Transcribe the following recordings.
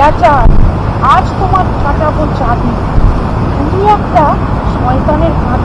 কালাচাঁদ, আজ তোমার ফাটাবো চাঁদি। তুমি একটা শয়তানের কাজ।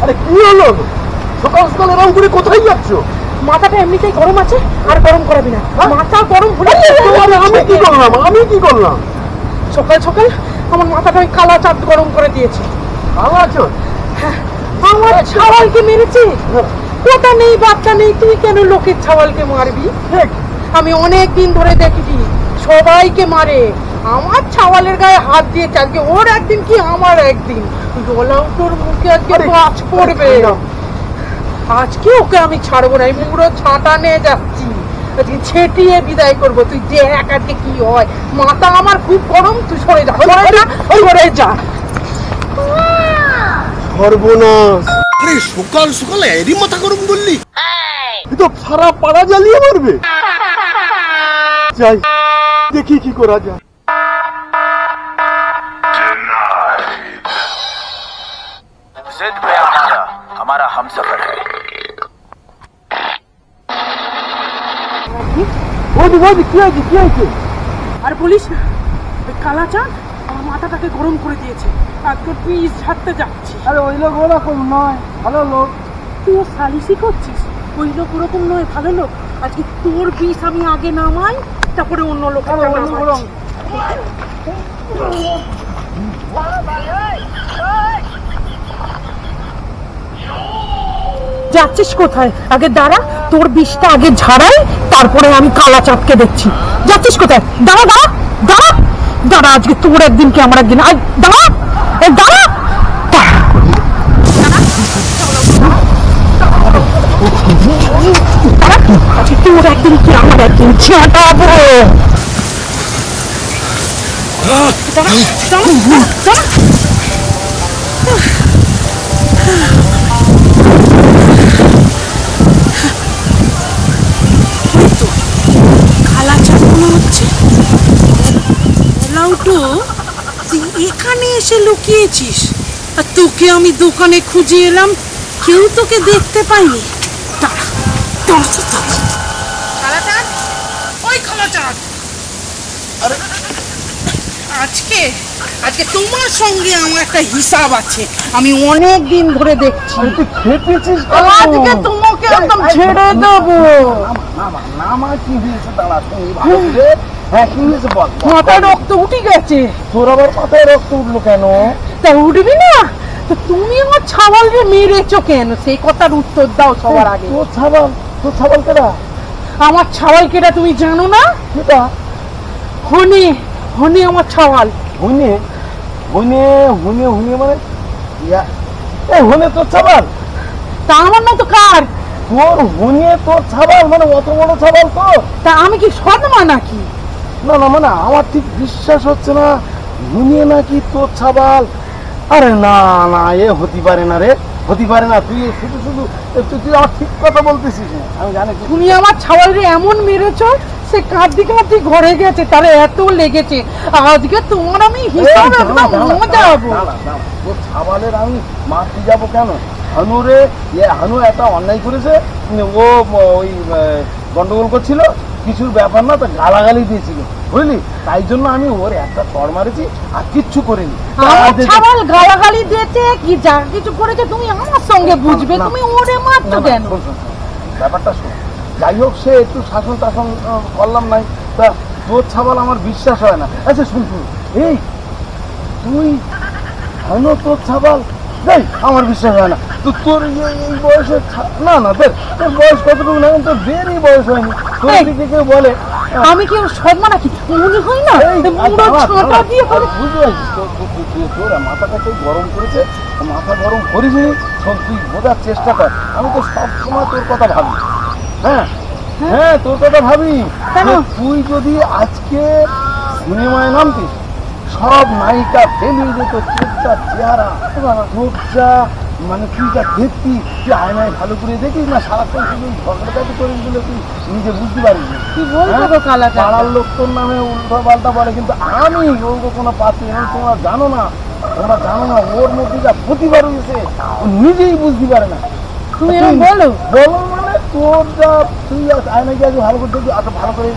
আরে কি হলো? সকাল সকাল এরকম করে কোথায় যাচ্ছ? মাথাটা এমনিতেই গরম আছে, আর গরম করাবি না। মাথা গরম হলে আমি কি করলাম? সকাল সকাল আমার মাথাটা ওই কালাচাঁদ গরম করে দিয়েছে। কালাচাঁদ? হ্যাঁ, আমার ছাওয়ালকে মেরেছে। ওটা নেই, বাচ্চা নেই, তুই কেন লোকের ছাওয়ালকে মারবি? আমি অনেক দিন ধরে দেখি সবাইকে মারে, আমার ছাওয়ালের গায়ে হাত দিয়ে চালকে। ওর একদিন কি আমার একদিন, তোর মুখে আজকে মাছ পড়বে। আজকে ওকে আমি ছাড়বো না, আমি পুরো ছাটা নিয়ে যাচ্ছি, আজকে ছেটিয়ে বিদায় করবো। তুই দেখ আজকে কি হয়। মাথা আমার খুব গরম, তুই সরে যা, সরে যা। সর্বনাশ! আরে সকাল সকাল এরই মাথা গরম করলি? এ তো সারা পাড়া জ্বালিয়ে মারবে। যাই দেখি কি করা যায়। जिद पे हमारा हम सफर है। কি হয়েছে? আর বলিস না, ওই কালাচাঁদ আমার মাথাটাকে গরম করে দিয়েছে। আজকে পিস ছাড়তে যাচ্ছি। আরে ওই লোক ওরকম নয়, ভালো লোক। তুই সালিশি করছিস? ওই লোক ওরকম নয়, ভালো লোক। আজকে তোর বিষ আমি আগে নামাই, তারপরে অন্য লোক যাচ্ছিস কোথায়? আগে দাঁড়া, তোর বিষটা আগে ঝাড়াই, তারপরে আমি কালাচাঁদকে দেখছি। যাচ্ছিস কোথায়? দাঁড়া দাঁড়া দাঁড়া দাঁড়া, আজকে তোর একদিন কি আমার একদিন। দাঁড়া দাঁড়া, আজকে তোর একদিন কি আমার একদিন। ছাটাবো। তুই এখানে এসে লুকিয়েছিস, আর তোকে আমি দোকানে খুঁজে এলাম, কেউ তোকে দেখতে পাইনি। কালাচাঁদ, ওই কালাচাঁদ, আজকে আজকে তোমার সঙ্গে আমার একটা হিসাব আছে। আমি অনেক দিন ধরে দেখছি। তুই খেপেছিস? আজকে তোমাকে একদম ছেড়ে দেবো। কি হয়েছে? দাঁড়া, ভালো করে। হ্যাঁ, কি হয়েছে বল। মাথায় রক্ত উঠে গেছে। তোর আবার মাথায় রক্ত উঠলো কেন? তা উঠবি না তো? তুমি আমার ছাওয়ালকে মেরেছো কেন, সেই কথার উত্তর দাও সবার আগে। তোর ছাওয়াল কেডা? আমার ছাওয়াল কেডা তুমি জানো না? কেডা? হনি, হনি আমার ছাওয়াল। হনে মানে হনে তোর ছাওয়াল? তা আমার না তো কার? তোর হনে তোর ছাওয়াল মানে অত বড় ছাওয়াল তোর? তা আমি কি সদমা নাকি? না না, মানে আমার ঠিক বিশ্বাস হচ্ছে না, হনে নাকি তোর ছাওয়াল। আরে না না, এ হতে পারে না রে, হতে পারে না। তুই শুধু তুই আমার ঠিক কথা বলতেছিস না, আমি জানি। তুমি আমার ছাওয়ালরে এমন মেরেছো, সে কাঁদতে কাঁদতে ঘরে গেছে, তার এত লেগেছে। আজকে তোমার আমি হিসাব একদম মজাবো। তোর ছাওয়ালের আমি মারতে যাবো কেন? হানু একটা অন্যায় করেছে, ও ওই গন্ডগোল করছিল, কিছুর ব্যাপার না, তো গালাগালি দিয়েছিল, বুঝলি? তাই জন্য আমি ওর একটা চড় মারেছি, আর কিচ্ছু করিনি। ছাওয়াল গালাগালি দিয়েছে কি যা কিছু করেছে তুমি আমার সঙ্গে বুঝবে, তুমি ওরে মারছো কেন? ব্যাপারটা শোন। যাই হোক, সে একটু শাসন টাসন করলাম নাই, তা তোর ছাওয়াল আমার বিশ্বাস হয় না। আচ্ছা শুন, এই তুই হানু তোর ছাওয়াল? আমার বিশ্বাস হয় না। তো তোর এই বয়সে না না, তোর বয়স কতটুকু না, তোর বেরই বয়স হয়নি। তোর দিকে কেউ বলে আমি কি সদমা নাকি? মনে হয় না বুঝতে পারছিস? তোর মাথাটা কেউ গরম করেছে, মাথা গরম করিস। শোন, তুই বোঝার চেষ্টা কর, আমি তো সবসময় তোর কথা ভাবি। হ্যাঁ তোর কথা ভাবি। তুই যদি আজকে সিনেমায় নামতিস, সব নায়িকা ফেল হয়ে যেত, চোখটা চেহারা চোখটা মানে তুই যা দেখতি তুই আয়নায় ভালো করে দেখিস না, সারাক্ষণ শুধু ঝগড়াঝাটি করে দিলে তুই নিজে বুঝতে পারিস না। কি বলছো গো কালাটা? পাড়ার লোক তোর নামে উল্টো পাল্টা বলে, কিন্তু আমি ওর কোনো পাচ্ছি না। তোমরা জানো না ওর মধ্যে যা প্রতিভা রয়েছে ও নিজেই বুঝতে পারে না। তুমি এরকম বলো? বলো মানে তোর যা তুই আয়নায় গিয়ে ভালো করে দেখবি, এত ভালো করে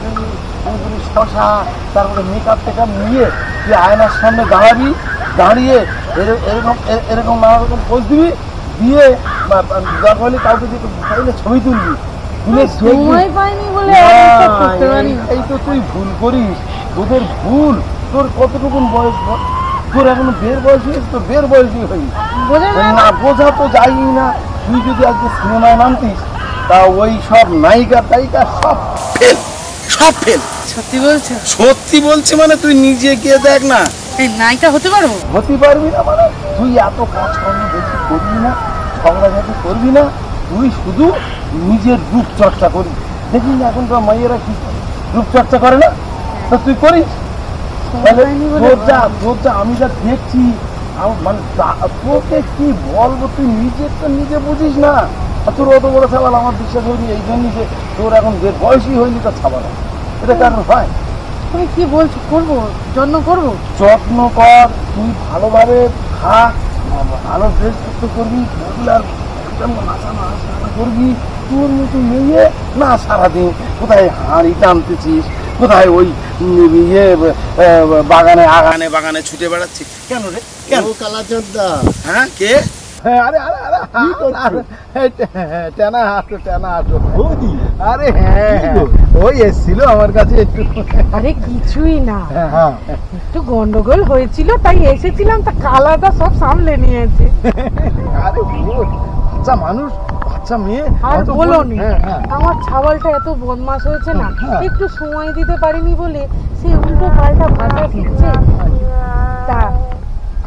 শশা তারপরে মেকআপ টেকআপ নিয়ে তুই আয়নার সামনে দাঁড়িয়ে এরকম নানা রকম পোজ দিবি, দিয়ে দরকার হলে কাউকে দিয়ে মোবাইলে ছবি তুলবি, তুলে সময় পাইনি বলে করতে পারি। এই তো তুই ভুল করিস, তোদের ভুল। তোর কতটুকুন বয়স বল? তোর এখনো বের বয়সী, তোর বের বয়সী হয়নি না, বোঝা তো যায়ই না। তুই যদি আজকে সিনেমায় নামতিস তা ওই সব নায়িকা টাইকা সব ফেল। সত্যি বলছো? সত্যি বলছি মানে তুই নিজে গিয়ে দেখ না। এই নায়িকা হতে পারবো? হতে পারবি না মানে তুই এত কাজকর্ম বেশি করবি না, ঝগড়াঝাটি করবি না, তুই শুধু নিজের রূপচর্চা করবি। দেখি এখনকার মাইয়েরা কি রূপচর্চা করে না, তা তুই করিস। তাহলে তোর যা আমি যা দেখছি মানে তোকে কি বলবো, তুই নিজে বুঝিস না। তোর অত বড় ছাবাল আমার বিশ্বাস হয়নি, এই জন্যই যে তোর এখন যে বয়সই হয়নি তার ছাবাল, এটা কারণ হয়। তুমি কি বলছো? করবো, যত্ন করবো। যত্ন কর, তুই ভালোভাবে খা, ভালো ড্রেস পত্র করবি, রেগুলার নাচা করবি। তোর মতো মেয়ে না সারাদিন কোথায় হাঁড়ি টানতেছিস, কোথায় ওই ইয়ে বাগানে ছুটে বেড়াচ্ছিস কেন রে? কেন কালাচোদ্দা? হ্যাঁ কে? আরে আরে আরে টেনা হাঁটো বৌদি? আরে হ্যাঁ ওই এসছিল আমার কাছে একটু। আরে কিছুই না, হ্যাঁ একটু গন্ডগোল হয়েছিল তাই এসেছিলাম, তা কালাটা সব সামলে নিয়েছে। আরে বাচ্চা মানুষ, বাচ্চা মেয়ে আর বলো নি, হ্যাঁ। আমার ছাগলটা এত বদমাশ হয়েছে না, হ্যাঁ। একটু সময় দিতে পারিনি বলে সে উল্টো পাল্টা ভাষা শিখছে। তা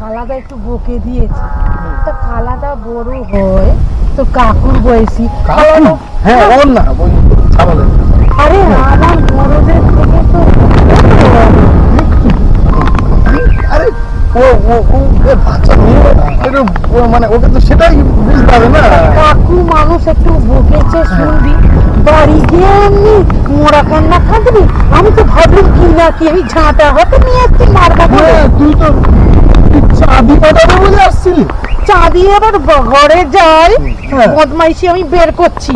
কালাটা একটু বকে দিয়েছে। তা কালাটা বড় হয় তো কাকুর বয়সী। হ্যাঁ ওর না ওই ছাগলের। আরে আমার বড়দের থেকে তো আরে ও বাচ্চা মেয়ে মানে ওকে তো সেটাই বুঝতে হবে না। কাকু মানুষ একটু বকেছে শুনবি, বাড়ি গিয়ে এমনি মোড়া কান্না কাঁদবি। আমি তো ভাবলাম কি না কি আমি ঝাঁটা হাতে নিয়ে আসছি মারবা বলে। তুই তো চাবি পাঠাবো বলে আসছিলি। চাঁদি এবার ঘরে যাই, হ্যাঁ। বদমাইশি আমি বের করছি,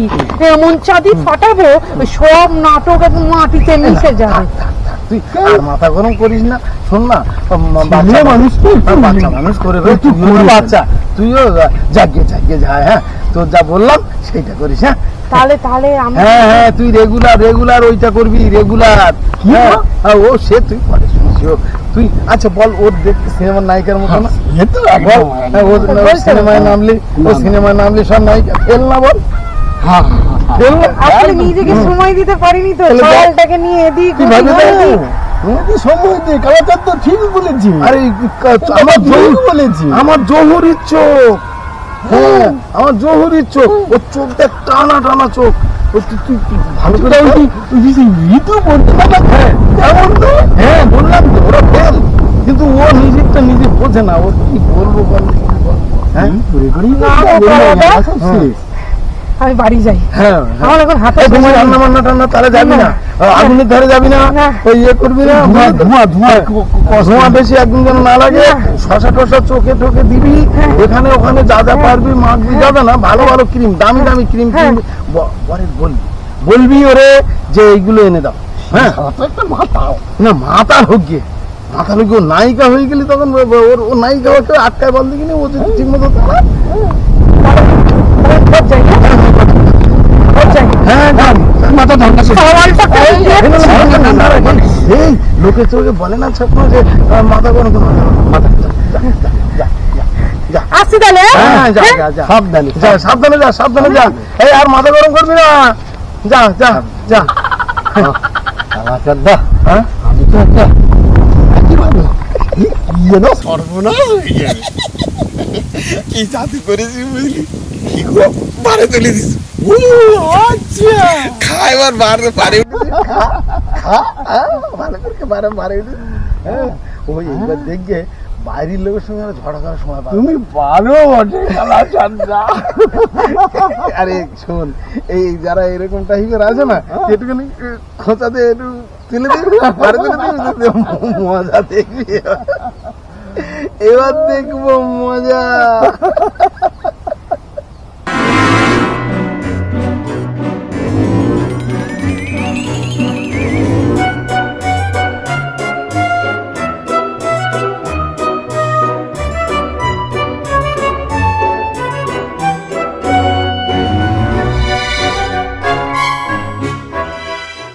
এমন চাঁদি ফাটাবো সব নাটক একদম মাটিতে মিশে যাবে। তুই আর মাথা গরম করিস না। শোন না, বাচ্চা মানুষ বাচ্চা মানুষ করে বাচ্চা, তুইও জাগিয়ে যা। হ্যাঁ তোর যা বললাম সেইটা করিস। হ্যাঁ তাহলে আমি হ্যাঁ তুই রেগুলার ওইটা করবি, রেগুলার। হ্যাঁ ও সে তুই পরে শুনিস। তুই আচ্ছা বল, ওর দেখতে সিনেমার নায়িকার মতো না? সিনেমায় নামলি সব নায়িকা ফেল না, বল। আসলে নিজেকে সময় দিতে পারিনি তো, ছাগলটাকে নিয়ে এদিক সময় দিয়ে কালাচোদ্দা ঠিক বলেছি। আরে আমার জহুরির চোখ, হ্যাঁ আমার জহুরির চোখ, ওর চোখটা টানা চোখ। তুই ভালো করে ঋতু বলতে পারবে? হ্যাঁ বললাম তো ওরা ফেল, কিন্তু ও নিজেরটা নিজে বোঝে না। ওর কি বলবো বল? হ্যাঁ আমি বাড়ি যাই। হ্যাঁ আমার এখন হাতে তোমার রান্না বান্না টান্না তাহলে যাবি না, আগুনের ধারে যাবি না, ওই ইয়ে করবি না, ধোঁয়া বেশি একদিন যেন না লাগে। শশা টশা চোখে টোকে দিবি, এখানে ওখানে যা মারবি যাবে না। ভালো ক্রিম, দামি ক্রিম পরে বলবি ওরে যে এইগুলো এনে দাও। হ্যাঁ না মাথা হোক গিয়ে ও নায়িকা হয়ে গেলি তখন ও নায়িকা হচ্ছে আটকায় বল দিকে ও যদি ঠিক মতো লোকে চোখে বলে না স্বপ্ন যে মাথা গরম আসছি তাহলে। সাবধানে যা। এই আর মাথা গরম করবি না, যা। হ্যাঁ আমি তো একটা সর্বনাশ হয়ে যাবে। কি জাদু করেছি বুঝলি? কি গো বারে তুলে দিস। আচ্ছা খাইবার বারে পারে ভালো করে বারে ওই এইবার দেখবে বাইরের লোকের সঙ্গে আর ঝগড়া করার সময় পাবে না। তুমি পারো বটে খেলা চান্দা। আরে শোন, এই যারা এরকম টাইপের আছে না, একটুখানি খোঁচাতে একটু তুলে দিবি, পারে তুলে দিবি, মজা দেখবি। এবার দেখবো মজা।